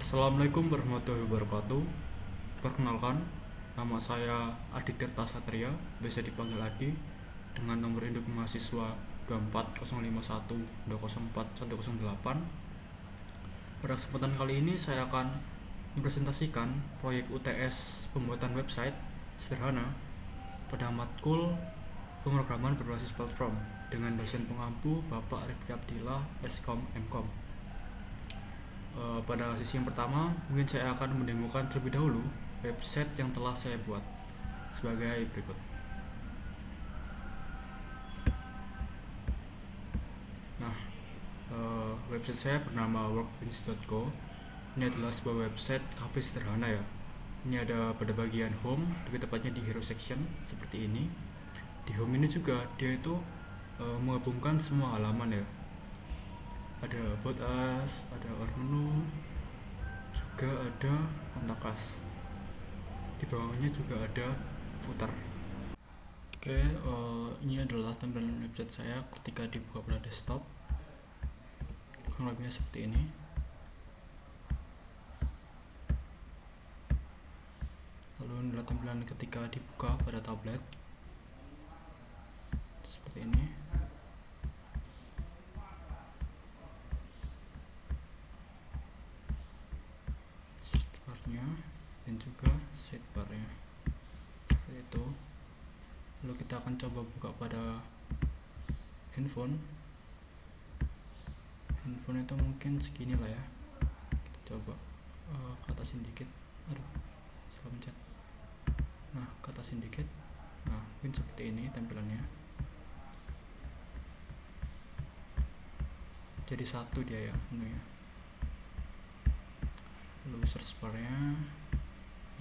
Assalamualaikum warahmatullahi wabarakatuh. Perkenalkan, nama saya Adi Tirta Satria, biasa dipanggil Adi, dengan nomor induk mahasiswa 24051204108. Pada kesempatan kali ini saya akan mempresentasikan proyek UTS pembuatan website sederhana pada matkul pemrograman berbasis platform dengan dosen pengampu Bapak Rifki Abdillah, Skom Mkom. Pada sesi yang pertama, mungkin saya akan mendemokan terlebih dahulu website yang telah saya buat sebagai berikut. Nah, website saya bernama workbench.co. Ini adalah sebuah website cafe sederhana ya. Ini ada pada bagian home, lebih tepatnya di hero section seperti ini. Di home ini juga dia itu menggabungkan semua halaman ya. Ada about us, ada our menu, juga ada kontak us. Di bawahnya juga ada footer. Oke, ini adalah tampilan website saya ketika dibuka pada desktop. Kurang lebihnya seperti ini. Lalu ini adalah tampilan ketika dibuka pada tablet. Seperti ini. Dan juga sidebarnya seperti itu. Lalu kita akan coba buka pada handphone itu mungkin segini lah ya. Kita coba ke atasin dikit. Salah pencet. Nah, ke atasin dikit. Nah, mungkin seperti ini tampilannya. Jadi satu dia ya menunya. Lalu search barnya,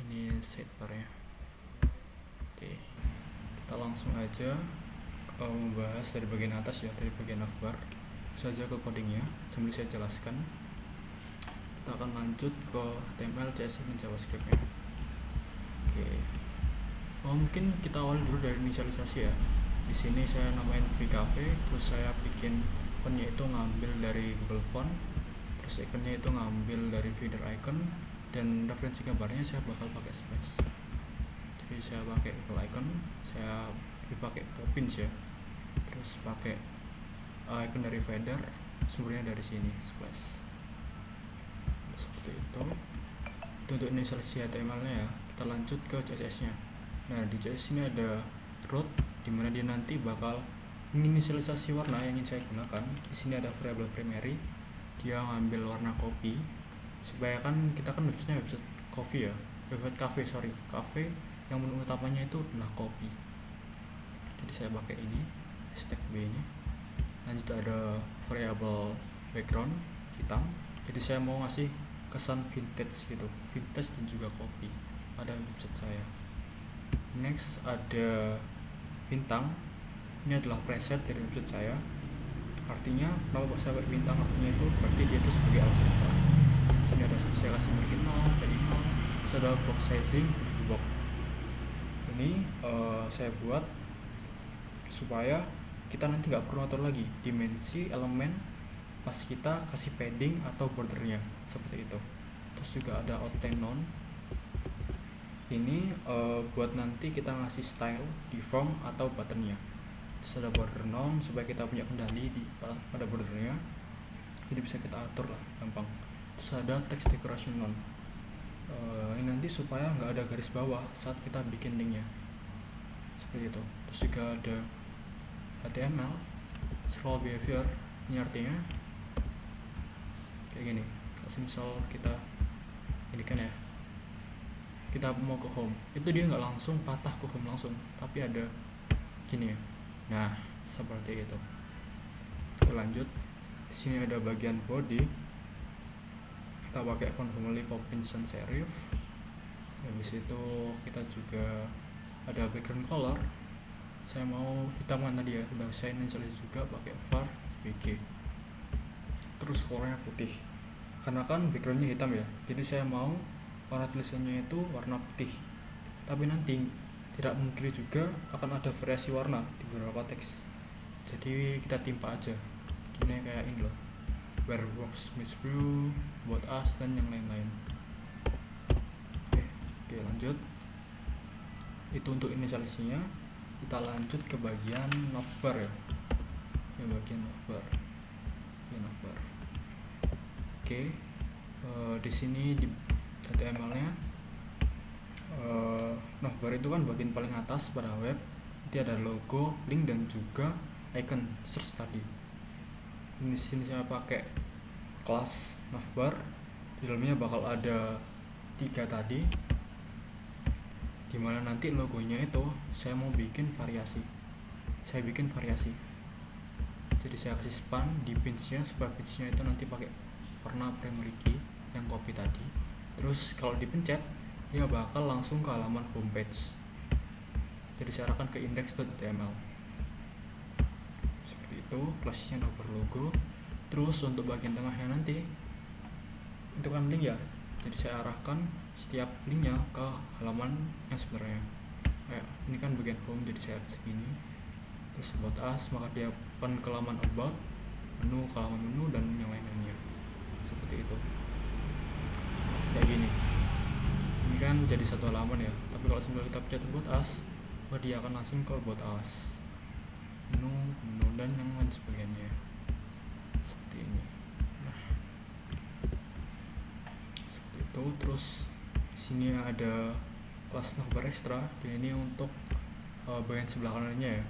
ini sidebarnya. Oke, kita langsung aja membahas dari bagian atas ya, dari bagian navbar saja ke codingnya sambil saya jelaskan. Kita akan lanjut ke HTML, CSS, dan JavaScript nya. Oke, mungkin kita awal dulu dari inisialisasi ya. Di sini saya namain free cafe, terus saya bikin fontnya itu ngambil dari Google Font, terus ikonnya itu ngambil dari feeder icon, dan referensi gambarnya saya bakal pakai Splash. Jadi saya pakai Google Icon, saya pakai Poppins ya, terus pakai icon dari feeder, sumbernya dari sini Splash. Seperti itu. Untuk inisialisasi HTML nya ya, kita lanjut ke CSS nya. Nah, di CSS ini ada root, dimana dia nanti bakal menginisialisasi warna yang ingin saya gunakan. Di sini ada variable primary, dia ngambil warna kopi, supaya kan kita kan website coffee ya, website cafe yang menu utamanya itu adalah kopi. Jadi saya pakai ini hashtag B ini. Lanjut ada variable background hitam, jadi saya mau ngasih kesan vintage gitu, vintage dan juga kopi pada website saya. Next ada bintang, ini adalah preset dari website saya. Artinya kalau saya pakai bintang, artinya itu berarti dia itu sebagai alpha. Sini ada saya kasih margin 0, padding 0, terus ada box sizing box. Ini saya buat supaya kita nanti nggak perlu atur lagi dimensi elemen pas kita kasih padding atau bordernya seperti itu. Terus juga ada outline none. Ini buat nanti kita ngasih style di form atau buttonnya. Terus ada border none supaya kita punya kendali pada bordernya, jadi bisa kita atur lah gampang. Terus ada text decoration none, ini nanti supaya nggak ada garis bawah saat kita bikin linknya seperti itu. Terus juga ada HTML scroll behavior, ini artinya kayak gini. Kalau misal kita ini kan ya, kita mau ke home, itu dia nggak langsung patah ke home langsung, tapi ada gini ya. Nah, seperti itu. Kita lanjut. Di sini ada bagian body. Kita pakai font family Poppins sans serif. Habis itu kita juga ada background color. Saya mau hitam kan tadi ya, sudah saya inisialis juga pakai var bg. Terus warnanya putih. Karena kan backgroundnya hitam ya, jadi saya mau warna tulisannya itu warna putih. Tapi nanti tidak mungkin juga akan ada variasi warna di beberapa teks, jadi kita timpa aja. Ini kayak ini loh, where works meets brew, about us, dan yang lain-lain. Oke, lanjut. Itu untuk inisialisasinya. Kita lanjut ke bagian navbar ya. Bagian navbar. Oke, di sini di HTML-nya navbar itu kan bagian paling atas pada web. Nanti ada logo, link, dan juga icon search tadi. Di sini saya pakai kelas navbar. Di dalamnya bakal ada 3 tadi, dimana nanti logonya itu saya mau bikin variasi. Jadi saya kasih span di pins-nya supaya pins-nya itu nanti pakai warna primary key yang copy tadi. Terus kalau dipencet dia bakal langsung ke halaman homepage. Jadi saya arahkan ke index.html. Seperti itu, kelasnya navbar logo. Terus untuk bagian tengahnya nanti itu kan link ya. Jadi saya arahkan setiap linknya ke halaman yang sebenarnya. Ini kan bagian home, jadi saya ke sini. Terus about us, maka dia open ke halaman about, menu, ke halaman menu, dan yang lain-lainnya. Seperti itu. Kayak gini. Ini kan jadi satu halaman ya. Tapi kalau sebelum kita pencet about us, maka dia akan langsung ke about us, menu, dan yang lain sebagainya. Seperti ini. Nah, seperti itu. Terus sini ada kelas navbar extra. Dan ini untuk bagian sebelah kanannya ya.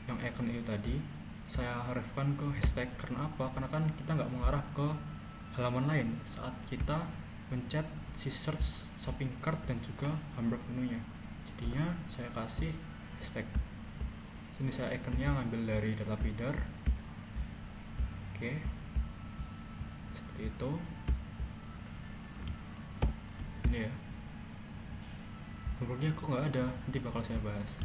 Yang icon itu tadi saya harapkan ke hashtag. Karena apa? Karena kan kita nggak mengarah ke halaman lain saat kita mencet si search, shopping cart, dan juga hamburg menunya. Jadinya saya kasih hashtag. Sini saya iconnya ngambil dari data feeder. Oke, seperti itu. Ini ya, hamburgnya kok nggak ada, nanti bakal saya bahas.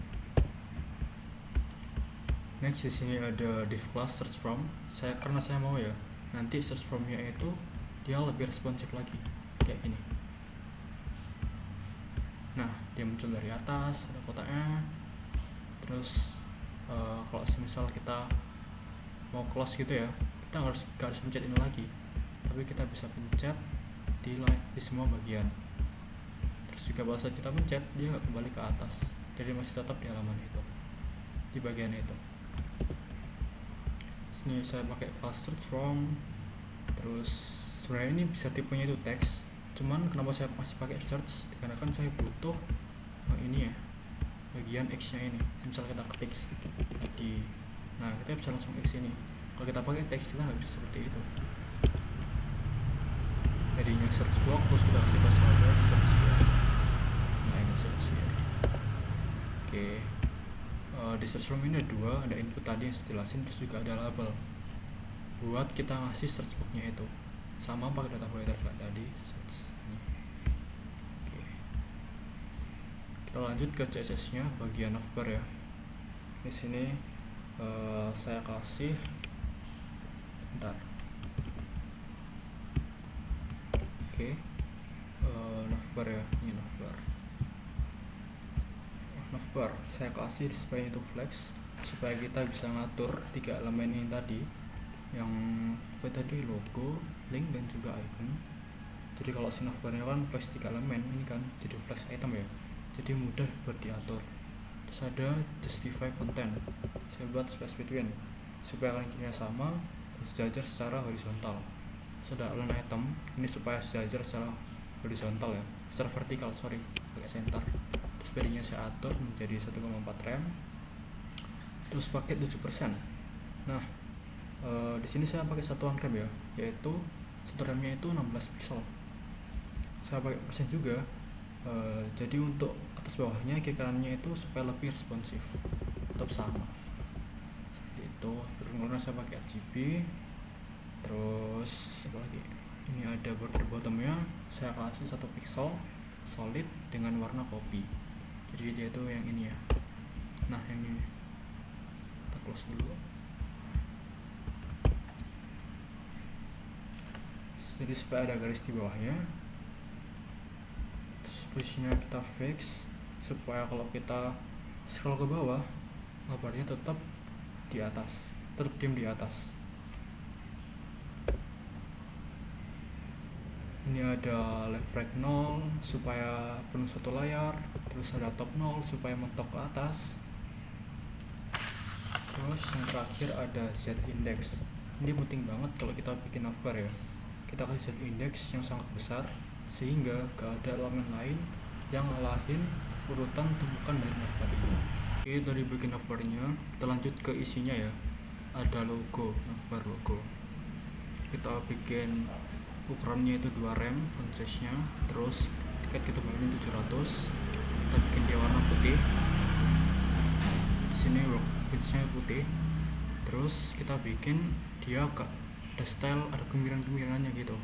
Next, di sini ada div class search from. Karena saya mau ya, nanti search from-nya itu dia lebih responsif lagi, kayak gini. Nah, dia muncul dari atas, ada kotaknya. Terus kalau misal kita mau close gitu ya, kita harus pencet ini lagi. Tapi kita bisa pencet di semua bagian. Terus juga pada saat kita pencet, dia nggak kembali ke atas, jadi masih tetap di halaman itu, di bagian itu. Sini saya pakai class search from. Terus sebenarnya ini bisa tipenya itu teks, cuman kenapa saya masih pakai search, karena kan saya butuh ini ya, bagian X nya ini. Misal kita ketik tadi, nah kita bisa langsung X ini. Kalau kita pakai teks kita nggak bisa seperti itu. Jadinya search block, terus kita kasih password search here. Nah ini search here. Oke. Di search from ini ada input tadi yang saya jelasin, terus juga ada label buat kita ngasih search box-nya itu, sama pakai data filter kayak tadi search ini. Oke. Kita lanjut ke CSS-nya bagian navbar ya. Di sini saya kasih Oke. Navbar ya, ini navbar saya kasih display itu flex supaya kita bisa ngatur 3 elemen ini tadi, yang tadi logo, link, dan juga icon. Jadi kalau si navbarnya kan flex 3 elemen, ini kan jadi flex item ya, jadi mudah buat diatur. Terus ada justify content, saya buat space between supaya linknya sama dan sejajar secara horizontal. Terus ada align item, ini supaya sejajar secara horizontal ya, secara vertikal, pakai center. Terus paddingnya saya atur menjadi 1,4 rem. Terus pakai 7%. Nah, di sini saya pakai satuan rem ya, yaitu satu remnya itu 16 pixel. Saya pakai persen juga. Jadi untuk atas bawahnya, kiri kanannya itu supaya lebih responsif, tetap sama. Seperti itu. Terus saya pakai RGB. Terus apa lagi? Ini ada border bottomnya, saya kasih 1 pixel solid dengan warna kopi. Jadi dia itu yang ini ya. Nah yang ini kita close dulu. Jadi supaya ada garis di bawahnya. Terus posisinya kita fix supaya kalau kita scroll ke bawah, gambarnya tetap di atas, tetap diam di atas. Ini ada left right 0 supaya penuh satu layar, terus ada top 0 supaya mentok ke atas, terus yang terakhir ada Z index. Ini penting banget kalau kita bikin navbar ya, kita kasih Z index yang sangat besar sehingga gak ada elemen lain yang ngalahin urutan tumpukan dari navbar ini. Oke, dari bikin navbarnya kita lanjut ke isinya ya. Ada logo, navbar logo. Kita bikin ukurannya itu 2 rem font size nya, terus tiket kita bangun 700, kita bikin dia warna putih. Di sini workbench nya putih, terus kita bikin dia agak ada style, ada gemiran-gemirannya gitu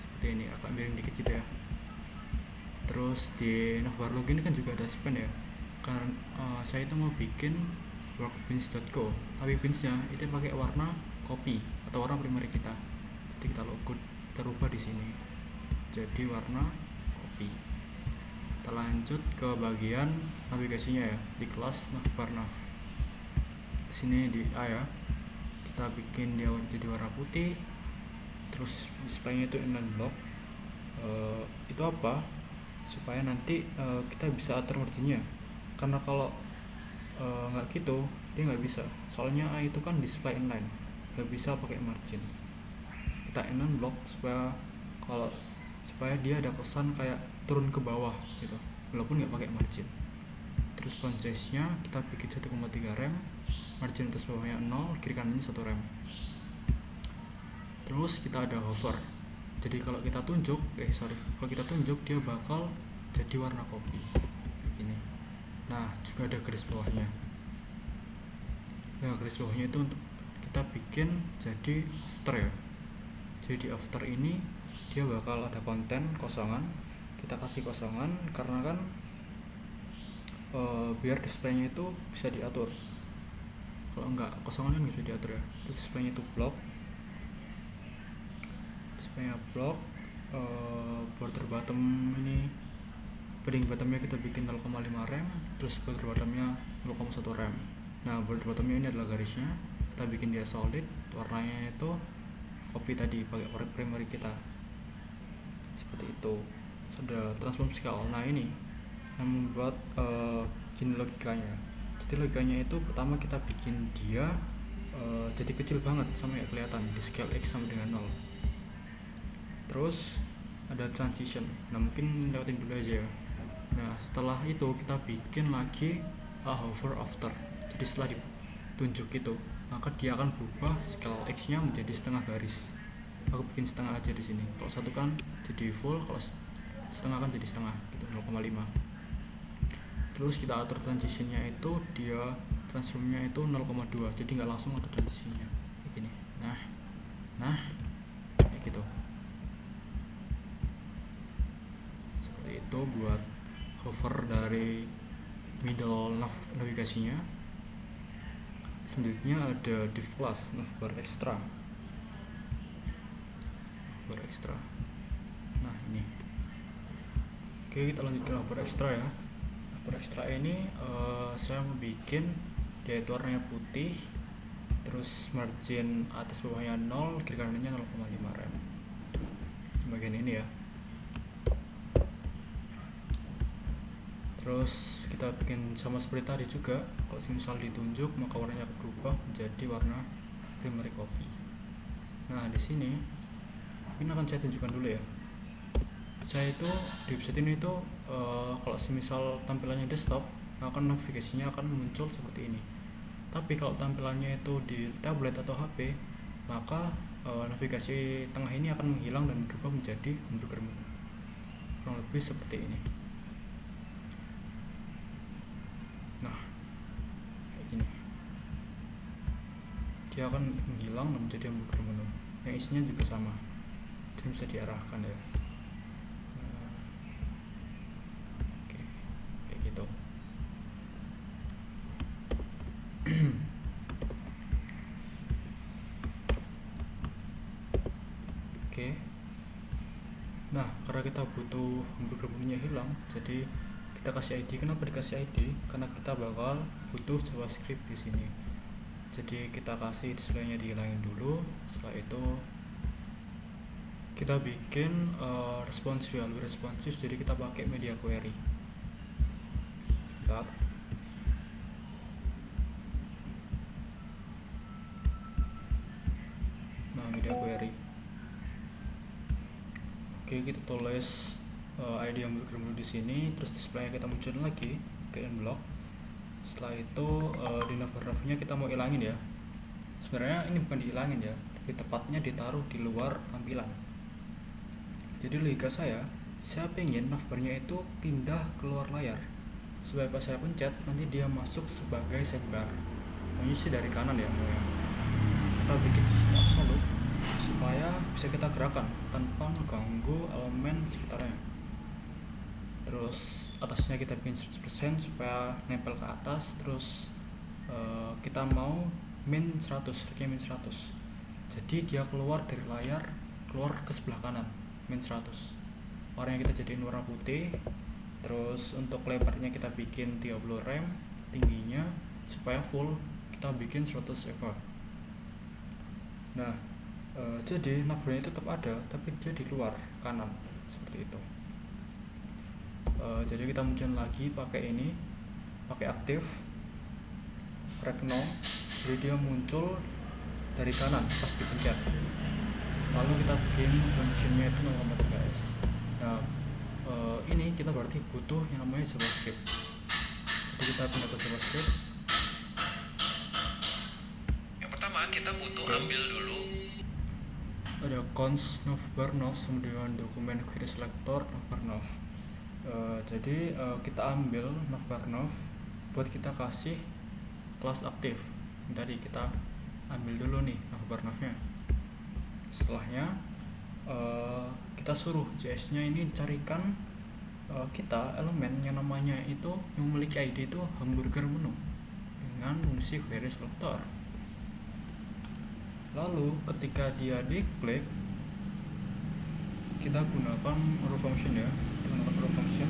seperti ini, agak miring dikit gitu ya. Terus di navbar logo ini kan juga ada span ya, karena saya itu mau bikin workbench.co, tapi benchnya itu pakai warna kopi atau warna primary kita. Jadi kita rubah di sini jadi warna kopi. Kita lanjut ke bagian navigasinya ya, di kelas navbar nav. Sini di A ya, kita bikin dia jadi warna putih, terus displaynya itu inline block. Itu apa? Supaya nanti kita bisa atur marginnya, karena kalau nggak gitu dia nggak bisa, soalnya A itu kan display inline, nggak bisa pakai margin. Kita inline block supaya dia ada kesan kayak turun ke bawah gitu, walaupun nggak pakai margin. Terus font size nya kita bikin 1,3 rem, margin atas bawahnya 0, kiri kanannya 1 rem. Terus kita ada hover, jadi kalau kita tunjuk dia bakal jadi warna kopi ini. Nah, juga ada garis bawahnya. Nah, garis bawahnya itu untuk kita bikin jadi after ya. Jadi di after ini dia bakal ada konten kosongan, kita kasih kosongan karena kan biar displaynya itu bisa diatur. Kalau enggak kosongan kan bisa diatur ya. Terus displaynya itu block, displaynya block. Border bottom ini, padding bottomnya kita bikin 0,5 rem, terus border bottomnya 0,1 rem. Nah, border bottomnya ini adalah garisnya, kita bikin dia solid, warnanya itu kopi tadi pakai warna primary kita seperti itu. Sudah transform scale. Nah, ini yang membuat gini logikanya. Jadi logikanya itu pertama kita bikin dia jadi kecil banget sampai nggak kelihatan di scale X sama dengan 0. Terus ada transition, nah mungkin lewatin dulu aja ya. Nah, setelah itu kita bikin lagi hover after. Jadi setelah ditunjuk itu, maka dia akan berubah scale X nya menjadi setengah garis. Aku bikin setengah aja di sini. Kalau satu kan jadi full, kalau setengah kan jadi setengah gitu, 0,5. Terus kita atur transitionnya itu dia transformnya itu 0,2, jadi nggak langsung ada transitionnya begini. Nah kayak gitu. Seperti itu buat hover dari middle navigasinya. Selanjutnya ada div class navbar extra. Nah, ini. Oke, kita lanjut ke navbar extra ya. Navbar extra ini saya mau bikin dia itu warnanya putih, terus margin atas bawahnya 0, kiri kanannya 0,5 rem. Bagian ini ya. Terus kita bikin sama seperti tadi juga, kalau misal ditunjuk maka warnanya akan berubah menjadi warna primary copy. Nah, di sini ini akan saya tunjukkan dulu ya. Saya itu di website ini itu kalau semisal tampilannya desktop, maka navigasinya akan muncul seperti ini. Tapi kalau tampilannya itu di tablet atau HP, maka navigasi tengah ini akan menghilang dan berubah menjadi hamburger menu. Kurang lebih seperti ini. Nah, kayak gini. Dia akan menghilang dan menjadi hamburger menu. Yang isinya juga sama. Jadi bisa diarahkan ya. Oke, kayak gitu. Oke. Nah, karena kita butuh hamburger menunya hilang, jadi kita kasih ID. Kenapa dikasih ID? Karena kita bakal butuh JavaScript di sini. Jadi kita kasih displaynya dihilangin dulu. Setelah itu kita bikin responsive, lebih responsif, jadi kita pakai media query. Bentar. Nah, media query. Oke, kita tulis ID yang bergerak di sini, terus display kita munculin lagi ke inblock. Setelah itu di navbar-nya kita mau ilangin ya. Sebenarnya ini bukan dihilangin ya, tapi tepatnya ditaruh di luar tampilan. Jadi logika saya pengen navbarnya itu pindah keluar layar, supaya pas saya pencet nanti dia masuk sebagai sidebar. Maunya sih dari kanan ya, mau yang kita bikin display absolut supaya bisa kita gerakan tanpa mengganggu elemen sekitarnya. Terus atasnya kita bikin 100% supaya nempel ke atas. Terus kita mau min 100, min 100. Jadi dia keluar dari layar, keluar ke sebelah kanan, min 100. Warnanya kita jadiin warna putih. Terus untuk lebarnya kita bikin 30 rem, tingginya supaya full kita bikin 100 EVA. Nah, jadi navbarnya itu tetap ada, tapi dia di luar kanan seperti itu. Jadi kita munculin lagi pakai ini, pakai aktif Regno, jadi dia muncul dari kanan pas dipencet. Lalu kita bikin transitionnya itu 0,3s. Nah, ini kita berarti butuh yang namanya JavaScript. Jadi kita pindah ke JavaScript. Yang pertama kita butuh ambil dulu ada const navbar nav kemudian dokumen query selector navbar nav. Jadi kita ambil navbar nav buat kita kasih kelas aktif. Tadi kita ambil dulu nih navbar navnya. Setelahnya kita suruh JS-nya ini carikan kita elemen yang namanya itu yang memiliki ID itu hamburger menu dengan fungsi query selector. Lalu ketika dia diklik, kita gunakan row function ya, kita gunakan row function,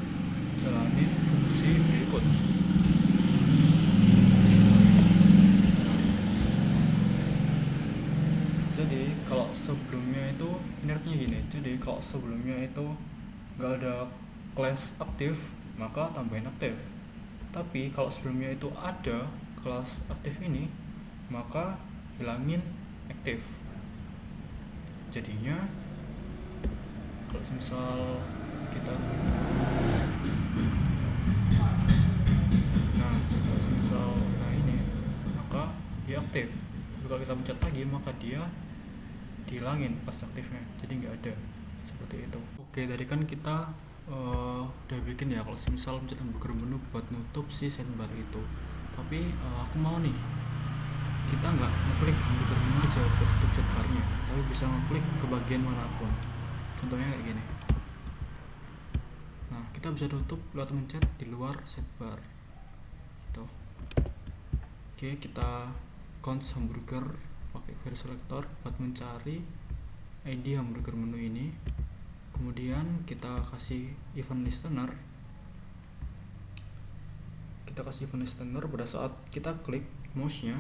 jalanin fungsi berikut. Jadi kalau sebelumnya itu ini artinya gini, jadi kalau sebelumnya itu nggak ada kelas aktif, maka tambahin aktif. Tapi kalau sebelumnya itu ada kelas aktif ini, maka hilangin aktif. Jadinya kalau misal kita ini, maka dia aktif. Tapi kalau kita pencet lagi, maka dia dihilangin pas aktifnya, jadi nggak ada seperti itu. Oke, tadi kan kita udah bikin ya kalau misal pencet hamburger menu buat nutup si sidebar itu. Tapi aku mau nih, kita nggak ngeklik hamburger menu aja buat tutup sidebarnya, tapi bisa ngeklik ke bagian manapun. Contohnya kayak gini. Nah, kita bisa tutup lewat mencet di luar sidebar. Tuh. Oke, kita const hamburger pakai query selector buat mencari ID hamburger menu ini. Kemudian kita kasih event listener. Kita kasih event listener pada saat kita klik mouse-nya,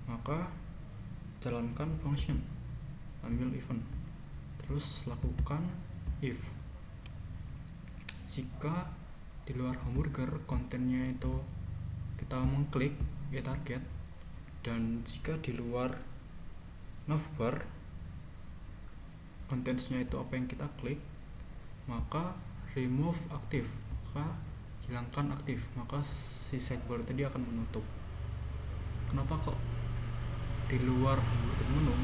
maka jalankan function ambil event, terus lakukan if jika di luar hamburger kontennya itu kita mengklik get target, dan jika di luar navbar contents-nya itu apa yang kita klik, maka remove aktif, maka hilangkan aktif, maka si sidebar tadi akan menutup. Kenapa kok di luar hamburger menu?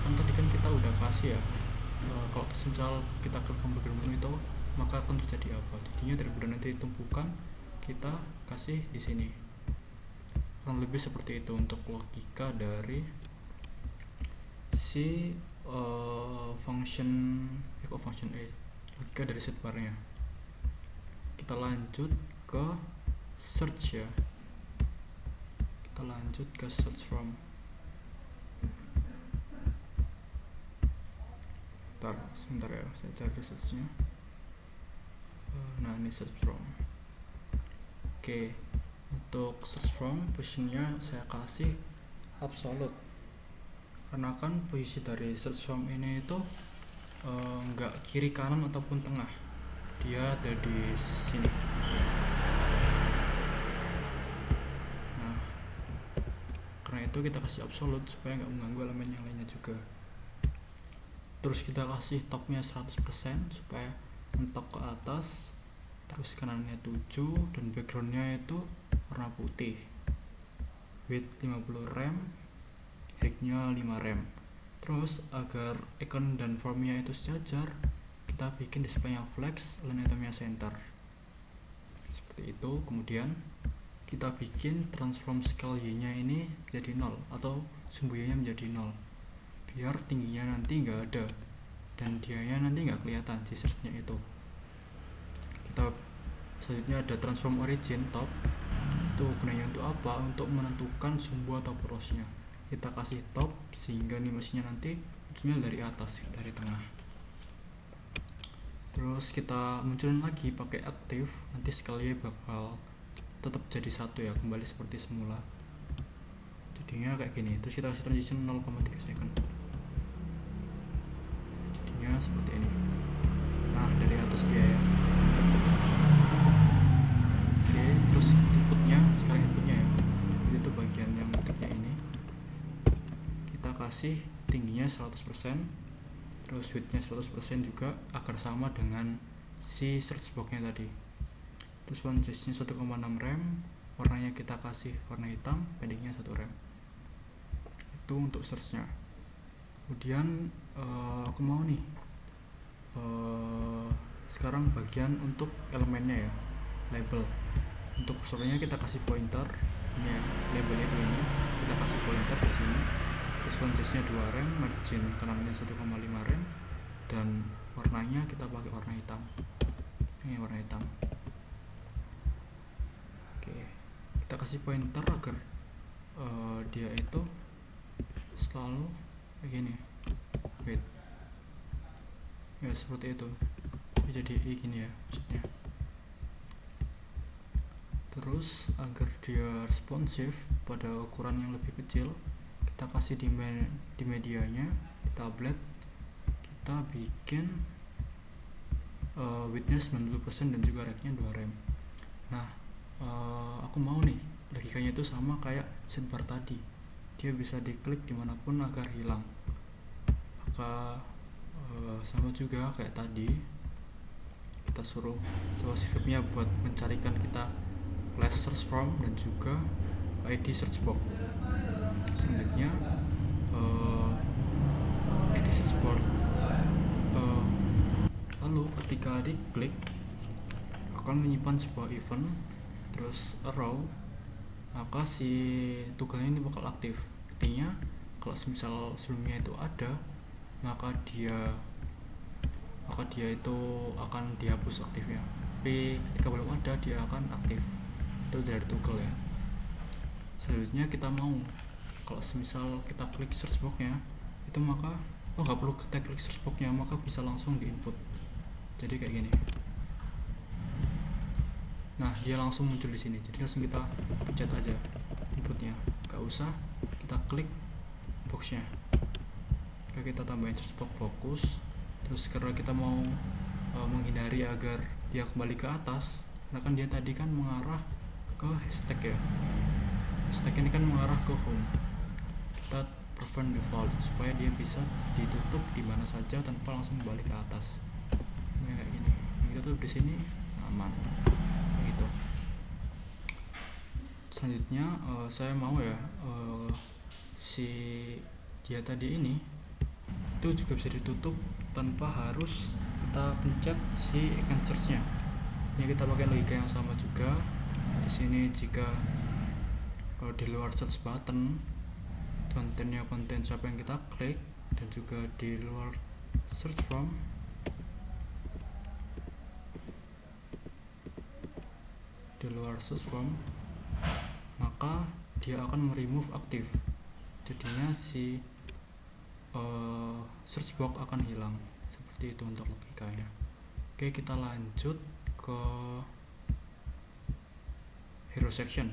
Kan tadi kan kita udah kasih ya, kalau misal kita klik hamburger menu itu maka akan terjadi apa. Jadinya daripada nanti ditumpukan, kita kasih di sini. Kurang lebih seperti itu untuk logika dari si function logika dari sidebarnya. Kita lanjut ke search ya. Kita lanjut ke search from. Sebentar ya, saya cari search-nya. Nah, ini search from. Oke, untuk search from positionnya saya kasih absolute, karena kan posisi dari search form ini itu nggak kiri kanan ataupun tengah, dia ada di sini. Nah, karena itu kita kasih absolute supaya nggak mengganggu elemen yang lainnya juga. Terus kita kasih topnya 100% supaya mentok ke atas, terus kanannya 7 dan backgroundnya itu warna putih. Width 50 rem, height-nya 5 rem. Terus agar icon dan formnya itu sejajar, kita bikin display-nya flex, line itemnya center. Seperti itu. Kemudian kita bikin transform scale Y-nya ini menjadi 0 atau sumbu Y-nya menjadi 0, biar tingginya nanti nggak ada dan dianya nanti nggak kelihatan si search-nya itu. Kita selanjutnya ada transform origin top. Itu gunanya untuk apa? Untuk menentukan sumbu atau porosnya. Kita kasih top sehingga animasinya nanti munculnya dari atas, dari tengah. Terus kita munculin lagi pakai aktif, nanti sekali bakal tetap jadi 1 ya, kembali seperti semula. Jadinya kayak gini. Terus kita kasih transition 0,3 second. Jadinya seperti ini. Nah, dari atas dia ya. Oke, terus inputnya, sekarang inputnya ya. Itu bagian yang ngetiknya ini. Kita kasih tingginya 100%, terus width-nya 100% juga agar sama dengan si search box-nya tadi. Terus one size-nya 1,6 rem, warnanya kita kasih warna hitam, pendeknya 1 rem. Itu untuk search-nya. Kemudian aku mau nih sekarang bagian untuk elemennya ya, label. Untuk kursornya kita kasih pointer, ini ya, labelnya itu ini, kita kasih pointer di sini. Terus font size-nya 2 rem, margin kanannya 1,5 rem, dan warnanya kita pakai warna hitam. Ini warna hitam. Oke, kita kasih pointer agar dia itu selalu kayak gini. Wait. Ya seperti itu. Jadi gini ya maksudnya. Terus agar dia responsif pada ukuran yang lebih kecil, kita kasih di medianya, di tablet kita bikin width-nya 90% dan juga reg-nya 2 rem. Nah, aku mau nih logikanya itu sama kayak sidebar tadi, dia bisa diklik dimanapun agar hilang. Maka sama juga kayak tadi, kita suruh JavaScript-nya buat mencarikan kita class search form dan juga ID search box. Selanjutnya ID search box, lalu ketika diklik akan menyimpan sebuah event, terus arrow, maka si toggle ini bakal aktif. Artinya kalau misal sebelumnya itu ada, maka dia itu akan dihapus aktifnya. Tapi ketika belum ada, dia akan aktif. Itu dari toggle ya. Selanjutnya kita mau, kalau misal kita klik search box-nya itu, maka nggak perlu kita klik search box-nya, maka bisa langsung di input. Jadi kayak gini. Nah, dia langsung muncul di sini. Jadi langsung kita pencet aja inputnya, nggak usah kita klik box-nya. Kita tambahin search box fokus. Terus karena kita mau menghindari agar dia kembali ke atas, karena kan dia tadi kan mengarah ke hashtag ya. Hashtag ini kan mengarah ke home. Kita prevent default supaya dia bisa ditutup di mana saja tanpa langsung balik ke atas. Ini kayak gini. Kita tutup di sini aman. Gitu. Selanjutnya saya mau ya si dia tadi ini itu juga bisa ditutup tanpa harus kita pencet si icon search-nya. Ini kita pakai logika yang sama juga. Di sini jika di luar search button kontennya konten siapa yang kita klik, dan juga di luar search form maka dia akan meremove aktif. Jadinya si search box akan hilang. Seperti itu untuk logikanya. Oke, kita lanjut ke hero section.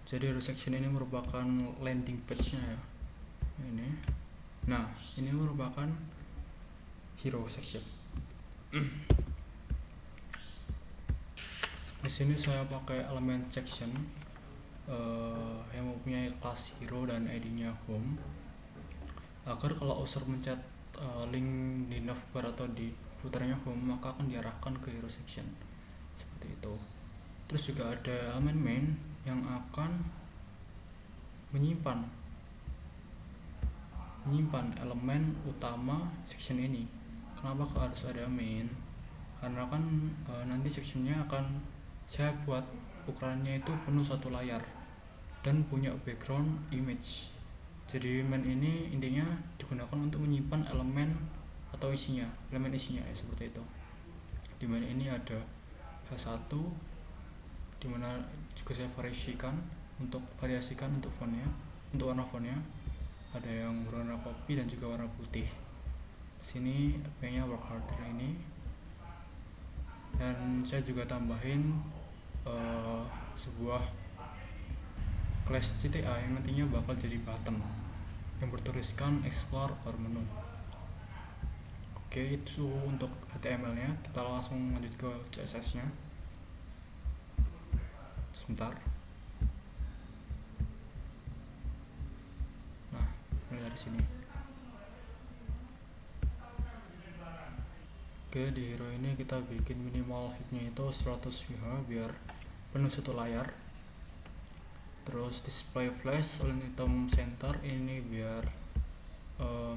Jadi hero section ini merupakan landing page-nya ya. Ini. Nah, ini merupakan hero section. Di sini saya pakai elemen section yang mempunyai kelas hero dan ID-nya home, agar kalau user mencet link di navbar atau di footernya home, maka akan diarahkan ke hero section seperti itu. Terus juga ada elemen main yang akan menyimpan elemen utama section ini. Kenapa harus ada main? Karena kan nanti sectionnya akan saya buat ukurannya itu penuh satu layar dan punya background image. Jadi main ini intinya digunakan untuk menyimpan elemen atau elemen isinya ya, seperti itu. Di main ini ada H1 dimana juga saya variasikan untuk fontnya, untuk warna fontnya. Ada yang berwarna kopi dan juga warna putih. Sini P-nya work harder ini, dan saya juga tambahin sebuah class CTA yang nantinya bakal jadi button yang bertuliskan explore or menu. Oke, itu untuk HTML nya. Kita langsung lanjut ke CSS nya. Sebentar. Nah, mulai dari sini. Oke, di hero ini kita bikin minimal hitnya itu 100 VH biar penuh satu layar. Terus display flash align item center ini biar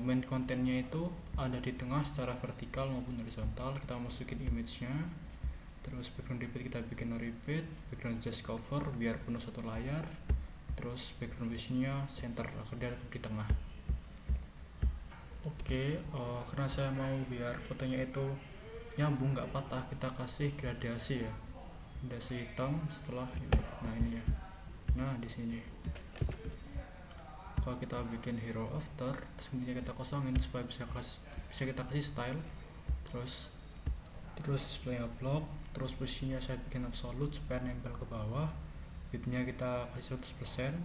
main kontennya itu ada di tengah secara vertikal maupun horizontal. Kita masukin image-nya. Terus background repeat kita bikin no repeat, background just cover biar penuh satu layar. Terus background vision-nya center agar dia di tengah. Oke, karena saya mau biar fotonya itu nyambung nggak patah, kita kasih gradasi ya, gradasi hitam setelah ini. Nah ini ya. Nah di sini kalau kita bikin hero after, terus kemudian kita kosongin supaya bisa kita kasih style. Terus displaynya block, terus posisinya saya bikin absolute supaya nempel ke bawah. Widthnya kita kasih 100%,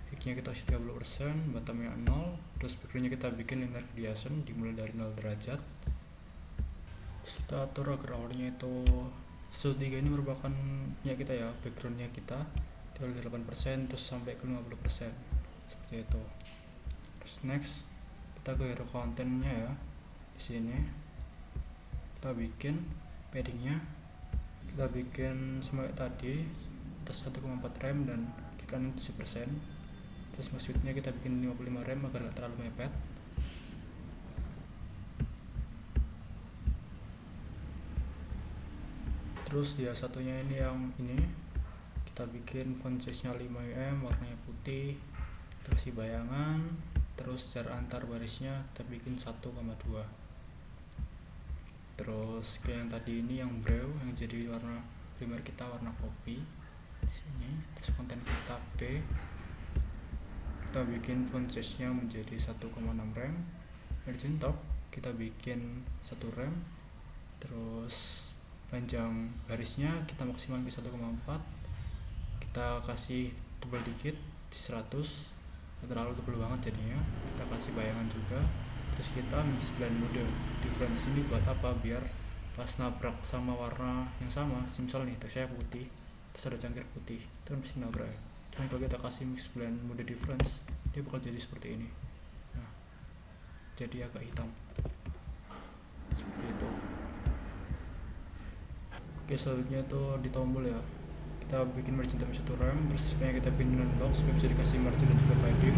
peaknya kita kasih 30%, bottomnya 0. Terus backgroundnya kita bikin linear gradation dimulai dari 0 derajat. Terus kita atur agar awalnya itu 1/3 ini merupakan punya kita ya, backgroundnya kita dari 8% terus sampai ke 50% seperti itu. Terus next kita ke hero contentnya ya. Di sini kita bikin paddingnya, kita bikin semuanya tadi atas 1,4 rem dan kiri kanan 7%. Terus maksudnya kita bikin 55 rem agar tidak terlalu mepet. Terus dia satunya ini yang ini kita bikin font size nya 5 mm, warnanya putih, terus bayangan, terus jarak antar barisnya kita bikin 1,2. Terus kayak yang tadi ini yang brow yang jadi warna primer kita warna kopi di sini. Terus konten kita B, kita bikin font size nya menjadi 1,6 rem. Margin top kita bikin 1 rem. Terus panjang barisnya kita maksimalkan ke 1,4. Kita kasih tebal dikit di 100, terlalu tebal banget jadinya. Kita kasih bayangan juga. Terus kita mix blend mode difference ini buat apa? Biar pas nabrak sama warna yang sama, misal nih teksnya putih terus ada cangkir putih, itu kan pasti nabrak ya. Cuman kalau kita kasih mix blend mode difference, dia bakal jadi seperti ini. Nah, jadi agak hitam seperti itu. Oke, selanjutnya itu di tombol ya, kita bikin margin top 1 rem. Terus sebenarnya kita bikin non-box supaya bisa dikasih margin dan juga padding.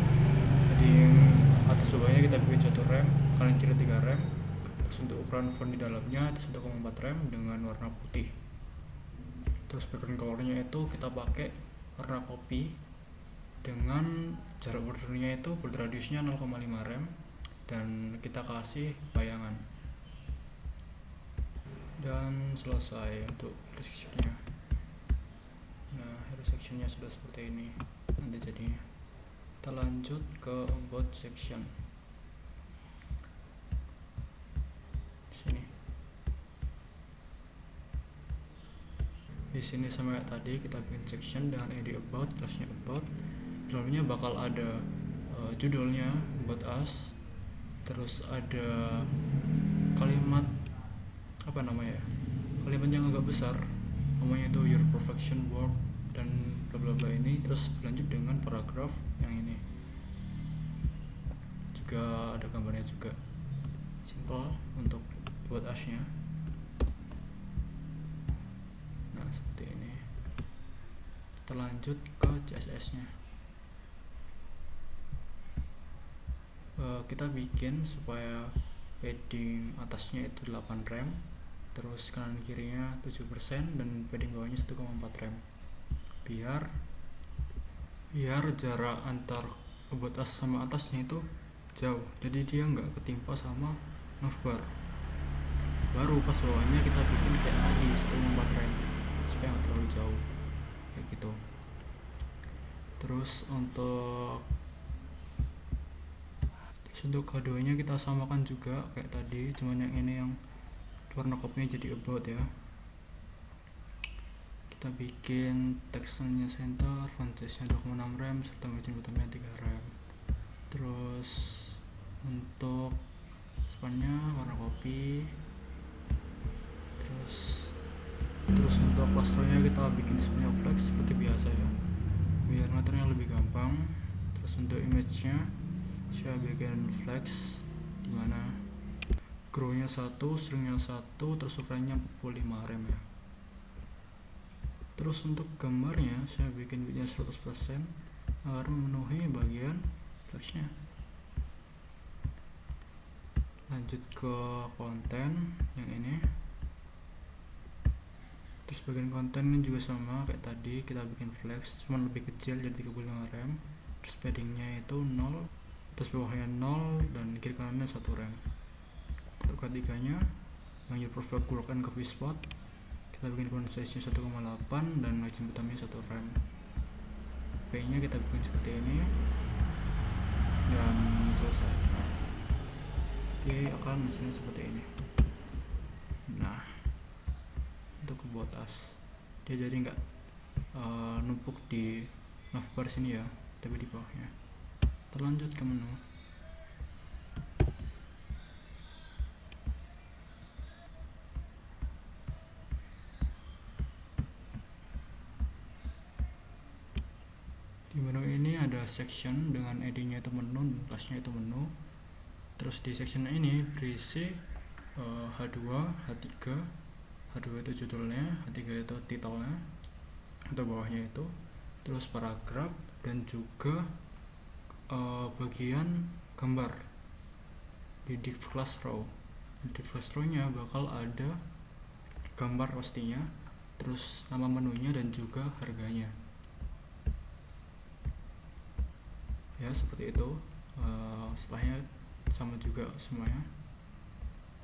Jadi yang atas bawahnya kita bikin 1 rem, kanan kiri 3 rem. Terus untuk ukuran font di dalamnya itu 1,4 rem dengan warna putih. Terus background colornya itu kita pakai warna kopi dengan jarak bordernya itu border radiusnya 0,5 rem dan kita kasih bayangan. Dan selesai untuk hero sectionnya. Nah, hero sectionnya sudah seperti ini nanti jadinya. Kita lanjut ke about section. Sini Di sini sama kayak tadi, kita bikin section dengan id about, kelasnya about. Dalamnya bakal ada judulnya about us, terus ada kalimat apa namanya, kalimat yang agak besar, namanya itu your perfection work dan bla bla bla ini. Terus lanjut dengan paragraf yang ini, juga ada gambarnya juga, simple untuk buat us-nya. Nah seperti ini. Kita lanjut ke CSS-nya. Kita bikin supaya padding atasnya itu 8 rem, terus kanan kirinya 7%, dan padding bawahnya 1,4 rem, biar jarak antar about us sama atasnya itu jauh, jadi dia nggak ketimpa sama navbar. Baru pas bawahnya kita bikin kayak tadi 1,4 rem supaya nggak terlalu jauh kayak gitu. Terus untuk keduanya kita samakan juga kayak tadi, cuman yang ini yang warna kopinya jadi about ya. Kita bikin teksnya center, font size-nya 2,6 rem, serta margin bottomnya 3 rem. Terus untuk spannya warna kopi. Terus untuk clusternya kita bikin display flex seperti biasa ya, biar ngaturnya lebih gampang. Terus untuk image-nya saya bikin flex, dimana grow-nya 1, string-nya 1, terus ukurannya 45 rem ya. Terus untuk gambarnya saya bikin width-nya 100% agar memenuhi bagian flex-nya. Lanjut ke konten yang ini. Terus bagian kontennya juga sama kayak tadi, kita bikin flex cuman lebih kecil jadi 35 rem. Terus paddingnya itu 0, terus bawahnya 0, dan kiri kanannya 1 rem. Untuk ketiganya yang your perfect work and coffee spot, kita bikin font size nya 1,8 dan margin bottomnya 1 rem. P nya kita bikin seperti ini dan selesai. Oke, akan hasilnya seperti ini. Nah untuk buat us, dia jadi nggak numpuk di navbar sini ya, tapi di bawahnya. Terlanjut ke menu. Di menu ini ada section dengan id-nya itu menu dan kelasnya itu menu. Terus di section ini berisi H2, H3. H2 itu judulnya, H3 itu titelnya atau bawahnya itu, terus paragraf, dan juga bagian gambar di div class row. Di div class row nya bakal ada gambar pastinya, terus nama menunya dan juga harganya ya, seperti itu. Setelahnya sama juga semuanya.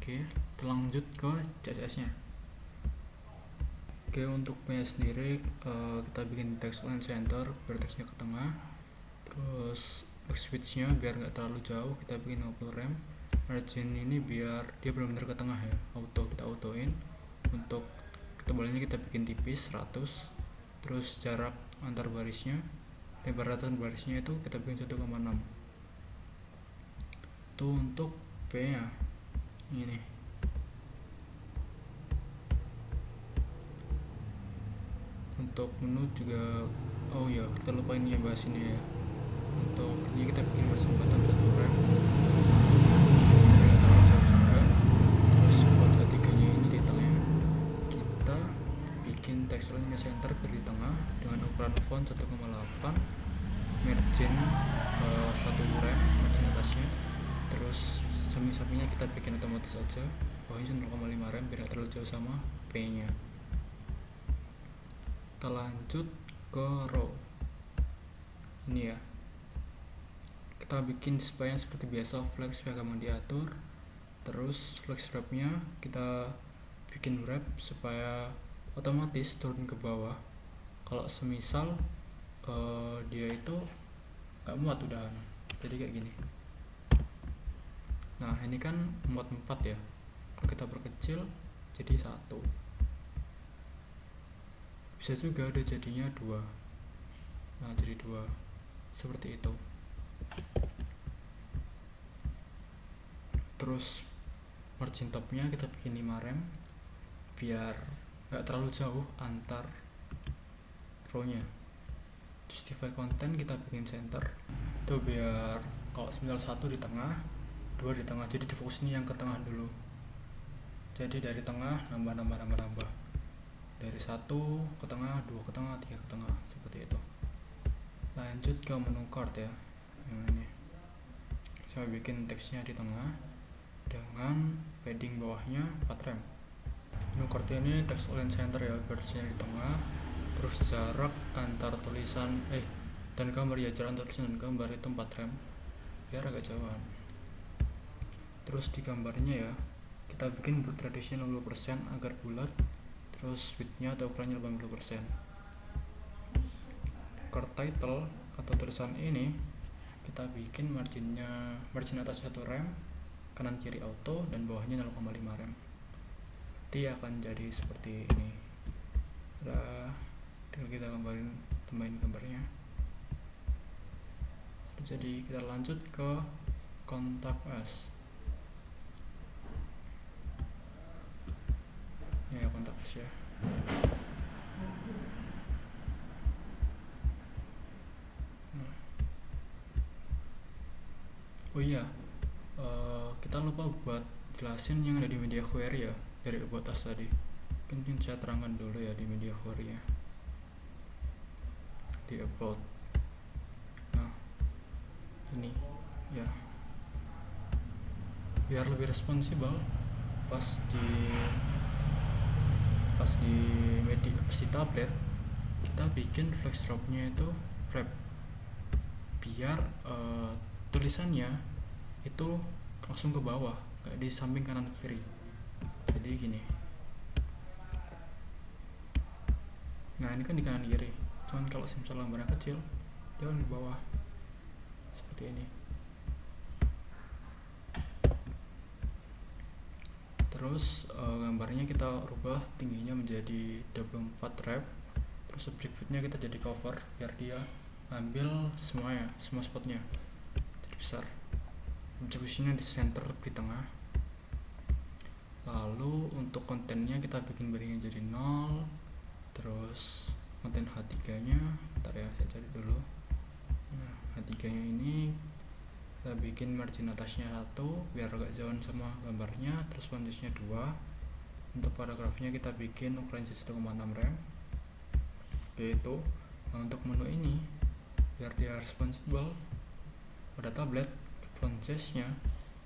Oke, kita lanjut ke CSS nya. Oke, untuk P-nya sendiri kita bikin text align center biar teksnya ke tengah. Terus switch nya biar nggak terlalu jauh kita bikin 50 rem. Margin ini biar dia benar-benar ke tengah ya, kita autoin. Untuk ketebalannya kita bikin tipis 100. Terus jarak antar barisnya, lebar antar barisnya itu kita bikin 1,6. Itu untuk P nya ini. Untuk menu juga, oh ya kita lupa ini ya, bahas ini ya. Untuk ini kita bikin margin bottom 1 rem juga. Terus buat ketiganya ini detailnya kita bikin text line center di tengah dengan ukuran font 1,8, margin 1 rem margin atasnya. Terus samping-sampingnya kita bikin otomatis aja, bawahnya 0,5 rem biar terlalu jauh sama P nya. Kita lanjut ke row ini ya, kita bikin display seperti biasa, flex supaya gampang diatur. Terus flex wrap-nya kita bikin wrap supaya otomatis turun ke bawah kalau semisal dia itu gak muat udahan, jadi kayak gini. Nah ini kan muat 4 ya, kalau kita perkecil jadi 1. bisa juga ada jadinya 2. Nah, jadi 2 seperti itu. Terus margin topnya kita bikin 5 rem biar nggak terlalu jauh antar row-nya. Justify content kita bikin center itu biar kalau misal 1 di tengah, 2 di tengah, jadi difokusin yang ke tengah dulu. Jadi dari tengah nambah, dari 1 ke tengah, 2 ke tengah, 3 ke tengah, seperti itu. Lanjut ke menu card ya, yang ini saya bikin teksnya di tengah dengan padding bawahnya 4 rem. Menu card ini text align center ya, garisnya di tengah. Terus jarak antar tulisan dan gambar ya, jarak antar tulisan dan gambar itu 4 rem biar agak jauhan. Terus di gambarnya ya kita bikin bold radiusnya 60% agar bulat. Terus widthnya atau ukurannya 80%. Card title atau tulisan ini kita bikin margin atas 1 rem, kanan kiri auto, dan bawahnya 0,5 rem. Nanti akan jadi seperti ini. Udah, tinggal kita tambahin gambarnya. Jadi kita lanjut ke kontak us. Ya, kontak us ya. Oh iya, kita lupa buat jelasin yang ada di media query ya, dari about us tadi. Mungkin saya terangkan dulu ya di media query ya, di about. Nah, ini ya, biar lebih responsibel pas di tablet kita bikin flex dropnya itu wrap biar tulisannya itu langsung ke bawah, nggak di samping kanan kiri. Jadi gini, nah ini kan di kanan kiri, cuman kalau misalnya lembaran kecil dia di bawah seperti ini. Terus gambarnya kita rubah tingginya menjadi 24 rep. Terus subject widthnya kita jadi cover biar dia ambil semua spotnya jadi besar. Object widthnya di center di tengah. Lalu untuk kontennya kita bikin bandingnya jadi 0. Terus konten H3 nya bentar ya, saya cari dulu. Nah, H3 nya ini kita bikin margin atasnya 1 biar agak jauhan sama gambarnya. Terus fontsize-nya 2. Untuk paragrafnya kita bikin ukuran 1,6 rem gitu. Nah, untuk menu ini biar dia responsibel pada tablet, font size-nya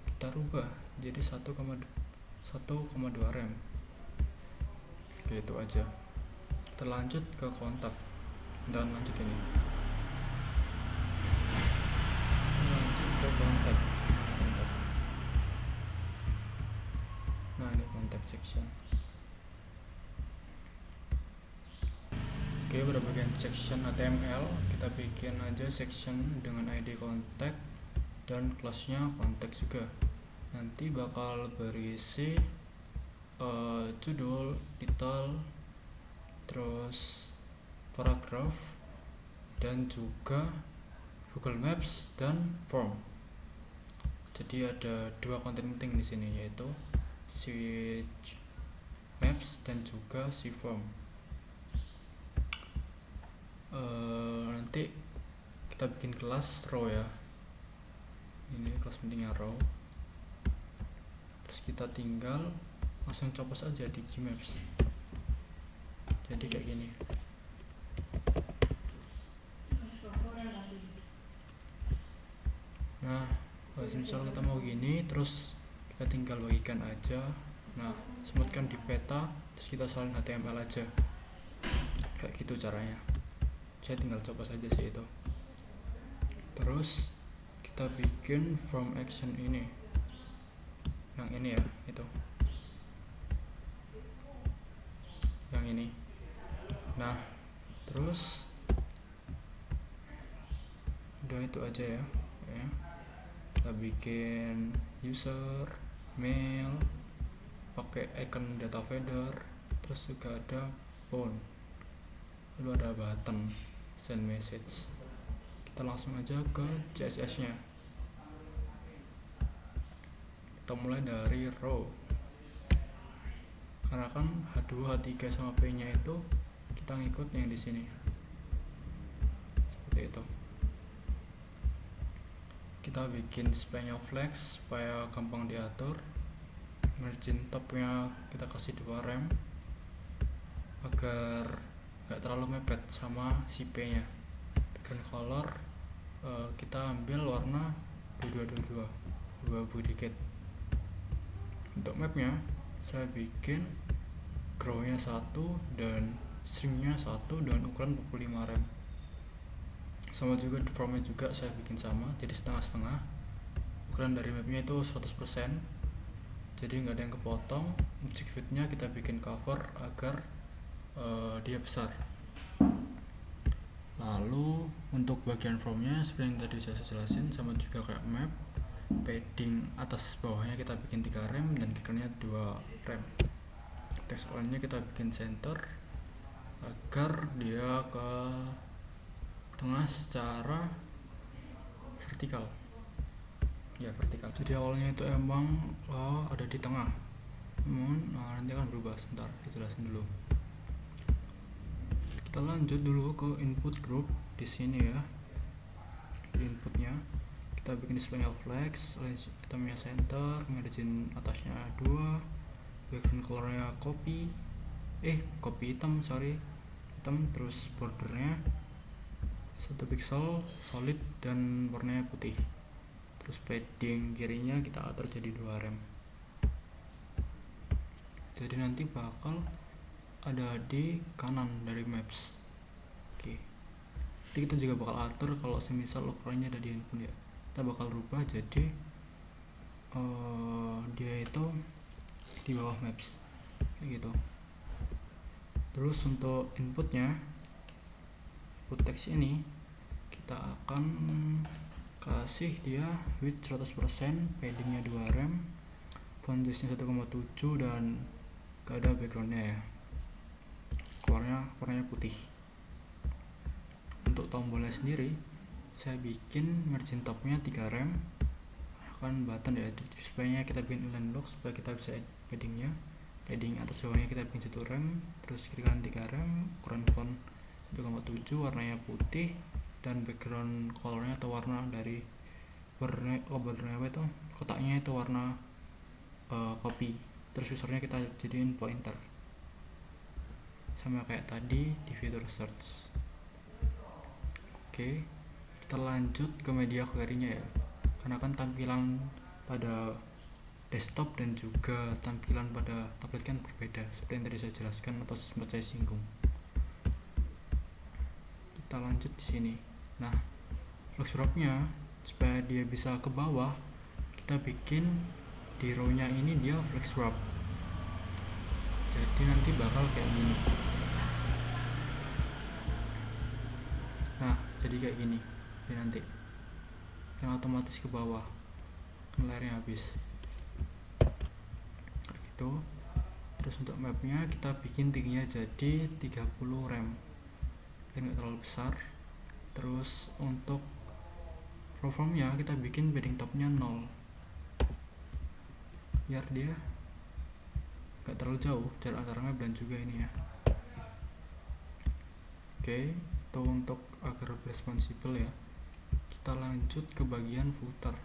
kita rubah jadi 1,2 rem gitu aja. Kita lanjut ke kontak dan lanjut ini ke kontak. Nah, ini kontak section. Oke, pada bagian section HTML kita bikin aja section dengan ID kontak dan class-nya kontak juga. Nanti bakal berisi judul, title, terus paragraf, dan juga Google Maps dan form. Jadi ada 2 konten penting di sini, yaitu si Maps dan juga si form. Nanti kita bikin kelas row ya. Ini kelas pentingnya row. Terus kita tinggal langsung copos aja di Gmaps. Jadi kayak gini. Nah, kalau misalnya kita mau gini, terus kita tinggal bagikan aja. Nah, semutkan di peta, terus kita salin HTML aja. Kayak gitu caranya. Saya tinggal coba saja sih itu. Terus kita bikin from action ini, yang ini ya, itu yang ini. Nah, terus udah itu aja ya. Kita bikin user, mail, pakai icon data feeder, terus juga ada phone. lalu ada button send message. Kita langsung aja ke CSS nya. Kita mulai dari row, karena kan H2, H3 sama P nya itu kita ngikut yang di sini seperti itu. Kita bikin display-nya flex supaya gampang diatur. Margin top-nya kita kasih 2 rem agar gak terlalu mepet sama si P nya. Background color kita ambil warna 2222, abu dikit. Untuk mapnya saya bikin grow nya 1 dan string nya 1 dengan ukuran 45 rem. Sama juga deformnya juga saya bikin sama, jadi setengah-setengah. Ukuran dari mapnya itu 100%, jadi nggak ada yang kepotong. Object width-nya kita bikin cover agar dia besar. Lalu untuk bagian formnya seperti yang tadi saya jelasin, sama juga kayak map. Padding atas bawahnya kita bikin 3 rem dan kirinya 2 rem. Text outline-nya kita bikin center agar dia ke tengah secara vertikal. Ya, vertikal. Jadi awalnya itu emang ada di tengah. Nanti akan berubah, sebentar kita jelasin dulu. Kita lanjut dulu ke input group di sini ya. Di inputnya kita bikin display-nya flex, itemnya center, margin atasnya 2, background color-nya copy hitam, terus bordernya 1 pixel solid dan warnanya putih. Terus padding kirinya kita atur jadi 2 rem. Jadi nanti bakal ada di kanan dari maps. Oke. Nanti kita juga bakal atur kalau semisal ukurannya ada di handphone ya. Kita bakal rubah jadi dia itu di bawah maps kayak gitu. Terus untuk inputnya, input teks ini kita akan kasih dia width 100%, paddingnya 2 rem, font size-nya 1,7 dan gak ada backgroundnya ya. Warnanya putih. Untuk tombolnya sendiri saya bikin margin topnya 3 rem, kan button ya, display-nya kita bikin inline block supaya kita bisa paddingnya. Padding atas bawahnya kita bikin 1 rem, terus kiri kanan 3 rem, ukuran font 1,7, warnanya putih, dan background colornya atau warna dari bordernya itu kotaknya itu warna kopi. Terus usernya kita jadiin pointer sama kayak tadi di fitur search. Oke, kita lanjut ke media query-nya ya, karena kan tampilan pada desktop dan juga tampilan pada tablet kan berbeda seperti yang tadi saya jelaskan atau sempat saya singgung. Kita lanjut di sini. Nah, flex wrap-nya supaya dia bisa ke bawah, kita bikin di row-nya ini dia flex wrap. Jadi nanti bakal kayak gini. Nah, jadi kayak gini. Jadi nanti yang otomatis ke bawah, layarnya habis. Kayak gitu. Terus untuk mapnya kita bikin tingginya jadi 30 rem. Biar nggak terlalu besar. Terus untuk row formnya kita bikin padding topnya 0, biar dia gak terlalu jauh jarak antara map dan juga ini ya. Oke, itu untuk agar responsibel ya. Kita lanjut ke bagian footer.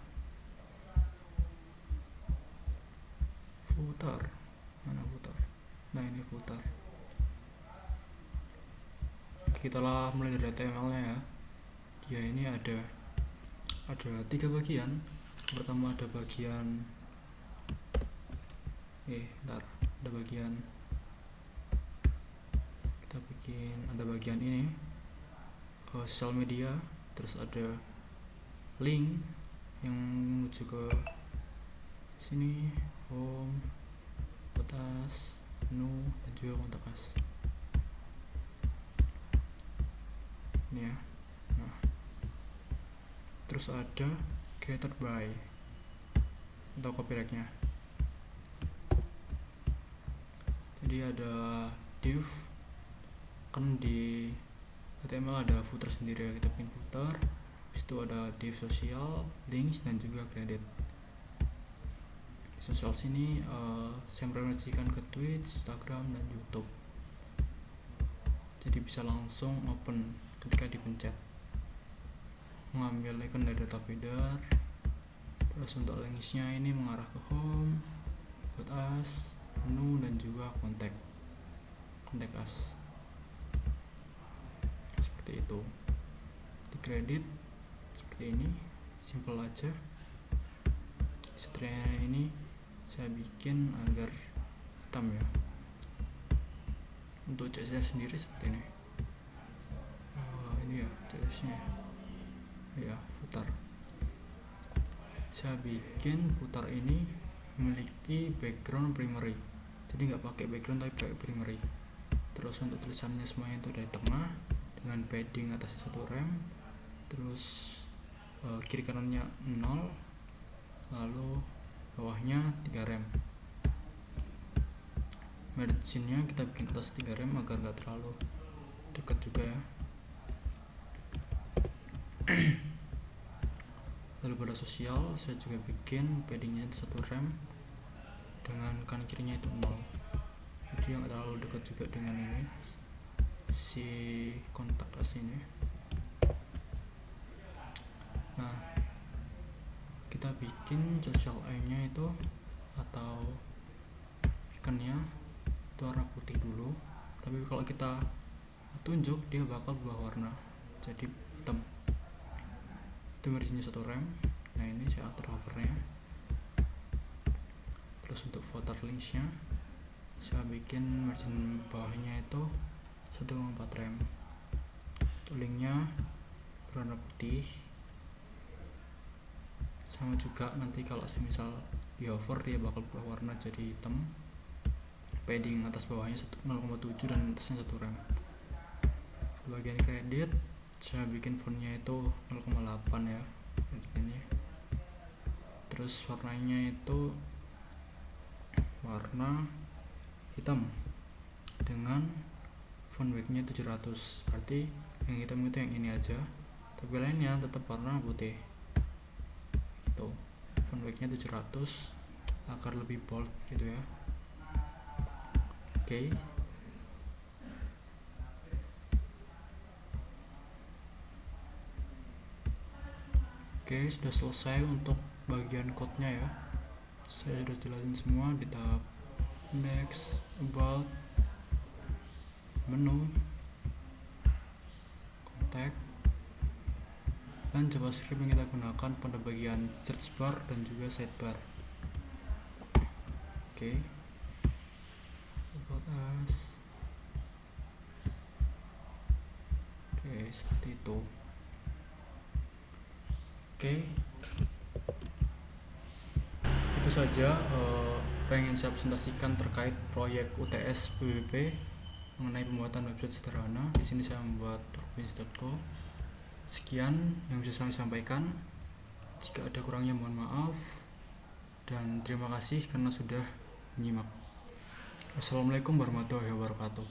Mana footer? Nah, ini footer. Kita lah mulai dari HTML nya ya. Dia ini ada 3 bagian. Pertama ada bagian ada bagian ini sosial media, terus ada link yang menuju ke sini, home, atas, menu, dan juga kontak us. Ini ya. Nah, terus ada created by atau copyright-nya. Jadi ada div kan di HTML ada footer sendiri ya, kita bikin footer. Habis itu ada div sosial, links, dan juga credit. Di sosial sini saya mereferensikan ke Twitch, Instagram, dan YouTube, jadi bisa langsung open ketika dipencet. Mengambil icon dari data feeder. Terus untuk linksnya ini mengarah ke home, about us, menu, dan juga contact us, seperti itu. Di kredit seperti ini, simple aja. Setelah ini saya bikin agar hitam ya. Untuk CSS sendiri seperti ini. Ini ya CSS-nya ya, footer. Saya bikin footer ini memiliki background primary, jadi nggak pakai background tapi pakai primary. Terus untuk tulisannya semuanya itu dari tengah dengan padding atasnya 1 rem, terus kiri kanannya 0, lalu bawahnya 3 rem. Margin-nya kita bikin atas 3 rem agar nggak terlalu dekat juga ya. Lalu pada sosial saya juga bikin paddingnya 1 rem dengan kanan kirinya itu 0, jadi nggak terlalu dekat juga dengan ini si kontak us ini. Nah, kita bikin sosial nya itu atau ikonnya itu warna putih dulu, tapi kalau kita tunjuk dia bakal berubah warna jadi hitam. Itu marginnya 1 rem. Nah, ini saya atur hovernya. Terus untuk footer linksnya saya bikin margin bawahnya itu 1,4 rem. Untuk linknya berwarna putih. Sama juga nanti kalau semisal di hover dia bakal berubah warna jadi hitam. Padding atas bawahnya 0,7 dan atasnya 1 rem. Bagian kredit saya bikin fontnya itu 0,8 ya ini. Terus warnanya itu warna hitam dengan font weight-nya 700, berarti yang hitam itu yang ini aja, tapi lainnya tetap warna putih. Itu font weight-nya 700 agar lebih bold gitu ya. Oke. Oke, sudah selesai untuk bagian code-nya ya. Saya sudah jelasin semua di tahap next, about, menu, contact, dan JavaScript yang kita gunakan pada bagian search bar dan juga sidebar. Oke. About us. Oke, seperti itu. Oke, itu saja pengen saya presentasikan terkait proyek UTS PBB mengenai pembuatan website sederhana. Di sini saya membuat turkbins.co. Sekian yang bisa saya sampaikan. Jika ada kurangnya mohon maaf, dan terima kasih karena sudah menyimak. Wassalamualaikum warahmatullahi wabarakatuh.